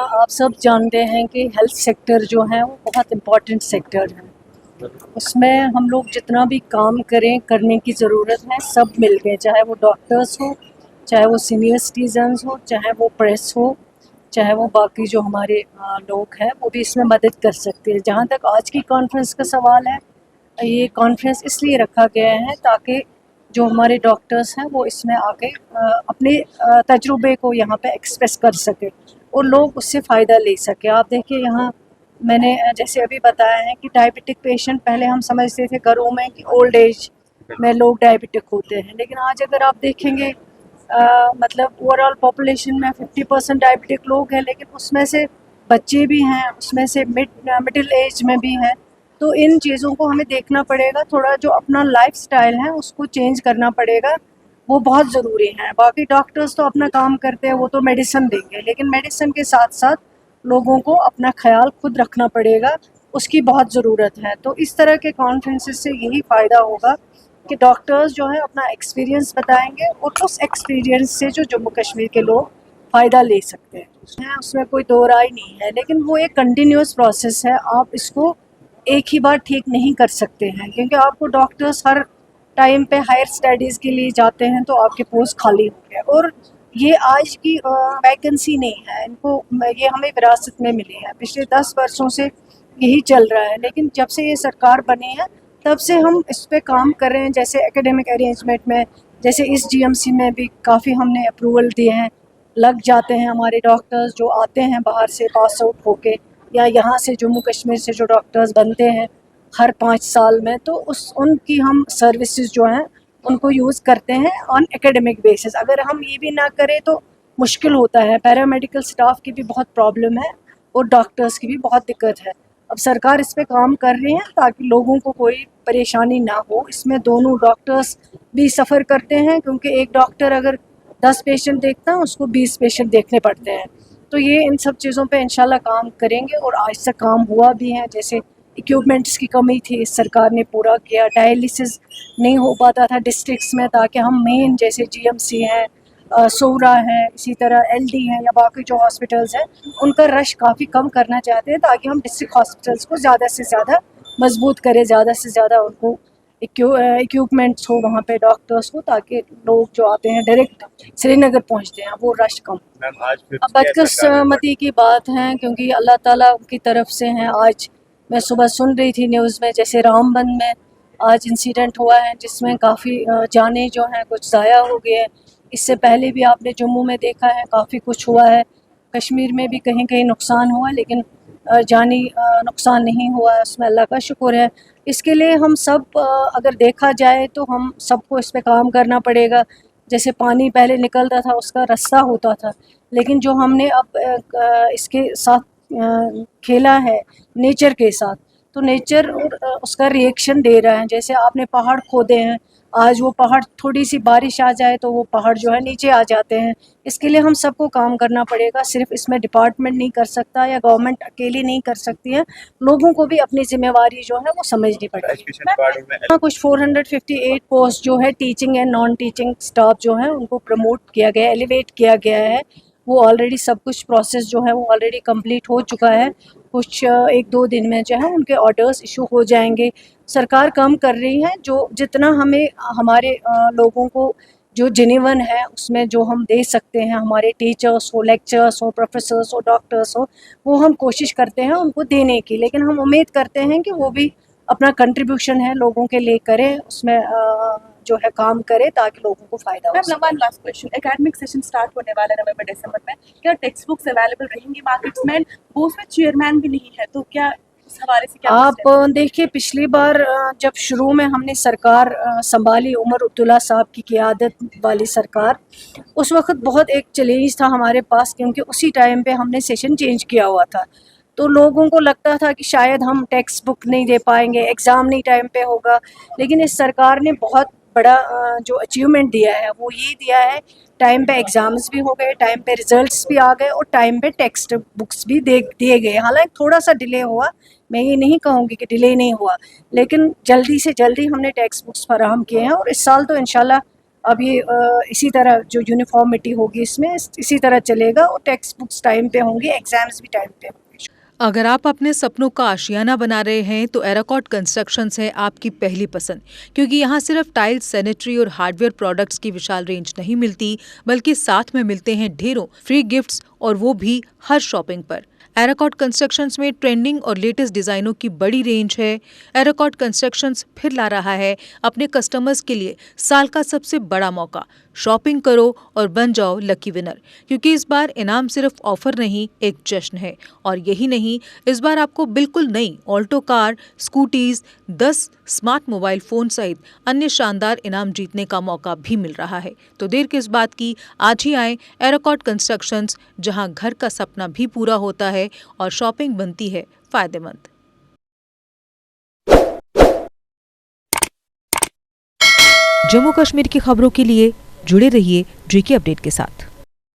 आप सब जानते हैं कि हेल्थ सेक्टर जो है वो बहुत इम्पॉर्टेंट सेक्टर है। उसमें हम लोग जितना भी काम करें करने की ज़रूरत है, सब मिल के, चाहे वो डॉक्टर्स हो, चाहे वो सीनियर सिटीजन्स हो, चाहे वो प्रेस हो, चाहे वो बाकी जो हमारे लोग हैं वो भी इसमें मदद कर सकते हैं। जहाँ तक आज की कॉन्फ्रेंस का सवाल है, ये कॉन्फ्रेंस इसलिए रखा गया है ताकि जो हमारे डॉक्टर्स हैं वो इसमें आके अपने तजुर्बे को यहाँ पे एक्सप्रेस कर सके और लोग उससे फ़ायदा ले सके। आप देखिए यहाँ मैंने जैसे अभी बताया है कि डायबिटिक पेशेंट पहले हम समझते थे घरों में कि ओल्ड एज में लोग डायबिटिक होते हैं, लेकिन आज अगर आप देखेंगे मतलब ओवरऑल पॉपुलेशन में 50% डायबिटिक लोग हैं, लेकिन उसमें से बच्चे भी हैं, उसमें से मिडिल एज में भी हैं। तो इन चीज़ों को हमें देखना पड़ेगा, थोड़ा जो अपना लाइफस्टाइल है उसको चेंज करना पड़ेगा, वो बहुत ज़रूरी है। बाकी डॉक्टर्स तो अपना काम करते हैं, वो तो मेडिसिन देंगे, लेकिन मेडिसिन के साथ साथ लोगों को अपना ख्याल खुद रखना पड़ेगा, उसकी बहुत ज़रूरत है। तो इस तरह के कॉन्फ्रेंसेस से यही फ़ायदा होगा कि डॉक्टर्स जो है अपना एक्सपीरियंस बताएंगे और उस एक्सपीरियंस से जो जम्मू कश्मीर के लोग फ़ायदा ले सकते हैं, उसमें कोई दो राय नहीं है। लेकिन वो एक कंटिन्यूस प्रोसेस है, आप इसको एक ही बार ठीक नहीं कर सकते हैं, क्योंकि आपको डॉक्टर्स हर टाइम पे हायर स्टडीज़ के लिए जाते हैं तो आपके पोस्ट खाली होंगे, और ये आज की वैकेंसी नहीं है, इनको ये हमें विरासत में मिली है। पिछले 10 वर्षों से यही चल रहा है, लेकिन जब से ये सरकार बनी है तब से हम इस पे काम कर रहे हैं। जैसे एकेडमिक अरेंजमेंट में, जैसे इस जीएमसी में भी काफ़ी हमने अप्रूवल दिए हैं, लग जाते हैं हमारे डॉक्टर्स जो आते हैं बाहर से पास आउट होके, या यहाँ से जम्मू कश्मीर से जो डॉक्टर्स बनते हैं हर 5 साल में, तो उनकी हम सर्विसेज जो हैं उनको यूज़ करते हैं ऑन एकेडमिक बेसिस। अगर हम ये भी ना करें तो मुश्किल होता है, पैरामेडिकल स्टाफ की भी बहुत प्रॉब्लम है और डॉक्टर्स की भी बहुत दिक्कत है। अब सरकार इस पे काम कर रही है ताकि लोगों को कोई परेशानी ना हो। इसमें दोनों डॉक्टर्स भी सफ़र करते हैं, क्योंकि एक डॉक्टर अगर 10 पेशेंट देखता है उसको 20 पेशेंट देखने पड़ते हैं। तो ये इन सब चीज़ों पे इंशाल्लाह काम करेंगे, और आज तक काम हुआ भी है। जैसे इक्विपमेंट्स की कमी थी, इस सरकार ने पूरा किया। डायलिसिस नहीं हो पाता था डिस्ट्रिक्ट्स में, ताकि हम मेन जैसे जीएमसी है, सोरा है, इसी तरह एलडी है, या बाकी जो हॉस्पिटल्स हैं उनका रश काफ़ी कम करना चाहते हैं, ताकि हम डिस्ट्रिक्ट हॉस्पिटल्स को ज़्यादा से ज़्यादा मजबूत करें, ज़्यादा से ज़्यादा उनको इक्विपमेंट्स हो वहाँ पे, डॉक्टर्स हो, ताकि लोग जो आते हैं डायरेक्ट श्रीनगर पहुँचते हैं वो रश कम। अब बदकिस्मती की बात है, क्योंकि अल्लाह ताला की तरफ से हैं। आज मैं सुबह सुन रही थी न्यूज़ में, जैसे रामबन में आज इंसिडेंट हुआ है जिसमें काफ़ी जानें जो हैं कुछ ज़ाया हो गए हैं। इससे पहले भी आपने जम्मू में देखा है काफ़ी कुछ हुआ है, कश्मीर में भी कहीं कहीं नुकसान हुआ, लेकिन जानी नुकसान नहीं हुआ है, उसमें अल्लाह का शुक्र है। इसके लिए हम सब अगर देखा जाए तो हम सबको इस पे काम करना पड़ेगा। जैसे पानी पहले निकलता था उसका रास्ता होता था, लेकिन जो हमने अब इसके साथ खेला है नेचर के साथ, तो नेचर उसका रिएक्शन दे रहा है। जैसे आपने पहाड़ खोदे हैं, आज वो पहाड़ थोड़ी सी बारिश आ जाए तो वो पहाड़ जो है नीचे आ जाते हैं। इसके लिए हम सबको काम करना पड़ेगा, सिर्फ इसमें डिपार्टमेंट नहीं कर सकता या गवर्नमेंट अकेली नहीं कर सकती है, लोगों को भी अपनी जिम्मेवारी जो है वो समझनी पड़ेगी। हाँ, कुछ 458 पोस्ट जो है teaching and non teaching staff जो है उनको प्रमोट किया गया, एलिवेट किया गया है। वो ऑलरेडी सब कुछ प्रोसेस जो है वो ऑलरेडी कंप्लीट हो चुका है। कुछ 1-2 दिन में जो है उनके ऑर्डर्स इशू हो जाएंगे। सरकार काम कर रही है, जो जितना हमें हमारे लोगों को जो जेन्युइन है उसमें जो हम दे सकते हैं, हमारे टीचर्स हो, लेक्चरर्स हो, प्रोफेसर्स हो, डॉक्टर्स हो, वो हम कोशिश करते हैं उनको देने की। लेकिन हम उम्मीद करते हैं कि वो भी अपना कंट्रीब्यूशन है लोगों के लिए करें, उसमें जो है काम करे ताकि लोगों को फ़ायदा हो। One last question, academic session start होने वाला है नवंबर दिसंबर में, क्या टेक्स्ट बुक्स अवेलेबल रहेंगी मार्केट्स में? वो उसमें चेयरमैन भी नहीं है, तो क्या इस हवाले से क्या आप देखिए, पिछली बार जब शुरू में हमने सरकार संभाली, उमर अब्दुल्ला साहब की क़ियादत वाली सरकार, उस वक्त बहुत एक चैलेंज था हमारे पास, क्योंकि उसी टाइम पे हमने सेशन चेंज किया हुआ था। तो लोगों को लगता था कि शायद हम टेक्स्ट बुक नहीं दे पाएंगे, एग्ज़ाम नहीं टाइम पे होगा। लेकिन इस सरकार ने बहुत बड़ा जो अचीवमेंट दिया है वो ये दिया है, टाइम पे एग्ज़ाम्स भी हो गए, टाइम पे रिज़ल्ट्स भी आ गए, और टाइम पे टेक्स्ट बुक्स भी दिए गए। हालांकि थोड़ा सा डिले हुआ, मैं ये नहीं कहूँगी कि डिले नहीं हुआ, लेकिन जल्दी से जल्दी हमने टेक्स्ट बुक्स फराहम किए हैं, और इस साल तो इंशाल्लाह अब ये इसी तरह जो यूनिफॉर्मिटी होगी इसमें इसी तरह चलेगा और टेक्स्ट बुक्स टाइम पे होंगी, एग्जाम्स भी टाइम पे होंगे। अगर आप अपने सपनों का आशियाना बना रहे हैं तो एराकॉट कंस्ट्रक्शंस है आपकी पहली पसंद, क्योंकि यहाँ सिर्फ टाइल्स, सैनिटरी और हार्डवेयर प्रोडक्ट्स की विशाल रेंज नहीं मिलती, बल्कि साथ में मिलते हैं ढेरों फ्री गिफ्ट्स, और वो भी हर शॉपिंग पर। एराकॉट कंस्ट्रक्शंस में ट्रेंडिंग और लेटेस्ट डिजाइनों की बड़ी रेंज है। एराकॉट कंस्ट्रक्शंस फिर ला रहा है अपने कस्टमर्स के लिए साल का सबसे बड़ा मौका। शॉपिंग करो और बन जाओ लकी विनर, क्योंकि इस बार इनाम सिर्फ ऑफर नहीं, एक जश्न है। और यही नहीं, इस बार आपको बिल्कुल नई Alto car, scooties, 10 smart mobile phone सहित अन्य शानदार इनाम जीतने का मौका भी मिल रहा है। तो देर किस बात की, आज ही आए एराकॉट कंस्ट्रक्शंस, जहां घर का सपना भी पूरा होता है और शॉपिंग बनती है फायदेमंद। जम्मू कश्मीर की खबरों के लिए जुड़े रहिए GK अपडेट के साथ।